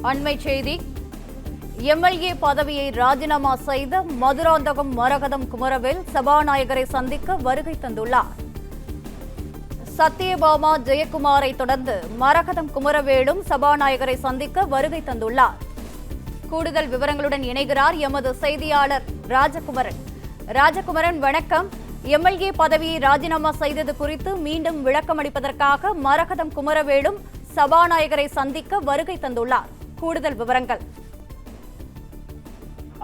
அண்மை செய்தி. எம்எல்ஏ பதவியை ராஜினாமா செய்த மதுராந்தகம் மரகதம் குமரவேல் சபாநாயகரை சந்திக்க வருகை தந்துள்ளார். சத்யபாமா ஜெயக்குமாரை தொடர்ந்து மரகதம் குமரவேலும் சபாநாயகரை சந்திக்க வருகை தந்துள்ளார். கூடுதல் விவரங்களுடன் இணைகிறார் எமது செய்தியாளர் ராஜகுமரன். ராஜகுமரன், வணக்கம். எம்எல்ஏ பதவியை ராஜினாமா செய்தது குறித்து மீண்டும் விளக்கம் அளிப்பதற்காக மரகதம் குமரவேலும் சபாநாயகரை சந்திக்க வருகை தந்துள்ளார். கூடுதல் விவரங்கள்.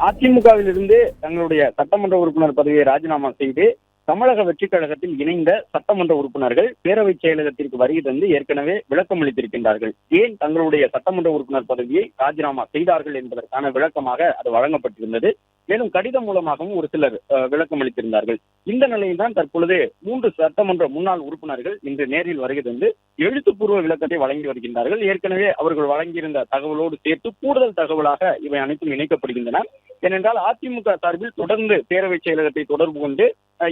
அதிமுகவில் இருந்து தங்களுடைய சட்டமன்ற உறுப்பினர் பதவியை ராஜினாமா செய்து தமிழக வெற்றிக் கழகத்தில் இணைந்த சட்டமன்ற உறுப்பினர்கள் பேரவைச் செயலகத்திற்கு வருகை தந்து ஏற்கனவே விளக்கம் அளித்திருக்கின்றார்கள். ஏன் தங்களுடைய சட்டமன்ற உறுப்பினர் பதவியை ராஜினாமா செய்தார்கள் என்பதற்கான விளக்கமாக அது வழங்கப்பட்டிருந்தது. மேலும் கடிதம் மூலமாகவும் ஒரு சிலர் விளக்கம் அளித்திருந்தார்கள். இந்த நிலையில் தான் தற்பொழுது 3 சட்டமன்ற முன்னாள் உறுப்பினர்கள் இன்று நேரில் வருகை தந்து எழுத்துப்பூர்வ விளக்கத்தை வழங்கி வருகின்றார்கள். ஏற்கனவே அவர்கள் வழங்கியிருந்த தகவலோடு சேர்த்து கூடுதல் தகவலாக இவை அனைத்தும் இணைக்கப்படுகின்றன. ஏனென்றால் அதிமுக சார்பில் தொடர்ந்து பேரவைச் செயலகத்தை தொடர்பு கொண்டு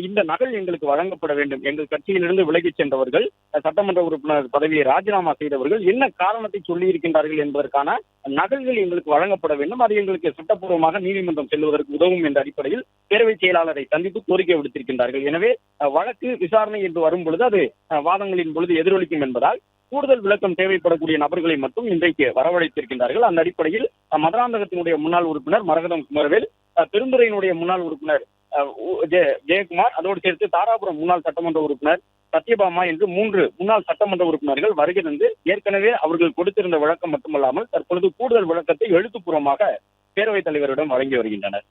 இந்த நகல் எங்களுக்கு வழங்கப்பட வேண்டும், எங்கள் கட்சியிலிருந்து விலகிச் சென்றவர்கள், சட்டமன்ற உறுப்பினர் பதவியை ராஜினாமா செய்தவர்கள் என்ன காரணத்தை சொல்லி இருக்கின்றார்கள் என்பதற்கான நகல்கள் எங்களுக்கு வழங்கப்பட வேண்டும், அது எங்களுக்கு சட்டப்பூர்வமாக நீதிமன்றம் செல்வதற்கு உதவும் என்ற அடிப்படையில் பேரவைச் செயலாளரை சந்தித்து கோரிக்கை விடுத்திருக்கின்றார்கள். எனவே வழக்கு விசாரணை என்று வரும் பொழுது அது வாதங்களின் பொழுது எதிரொலிக்கும் என்பதால் கூடுதல் விளக்கம் தேவைப்படக்கூடிய நபர்களை மட்டும் இன்றைக்கு வரவழைத்திருக்கின்றார்கள். அந்த அடிப்படையில் மதுராந்தகத்தினுடைய முன்னாள் உறுப்பினர் மரகதம் குமரவேல், பெருந்துறையினுடைய முன்னாள் உறுப்பினர் ஜெயக்குமார், அதோடு சேர்த்து தாராபுரம் முன்னாள் சட்டமன்ற உறுப்பினர் சத்யபாமா என்று 3 முன்னாள் சட்டமன்ற உறுப்பினர்கள் வருகை தந்து ஏற்கனவே அவர்கள் கொடுத்திருந்த விளக்கம் மட்டுமல்லாமல் தற்பொழுது கூடுதல் விளக்கத்தை எழுத்துப்பூர்வமாக பேரவைத் தலைவரிடம் வழங்கி வருகின்றனர்.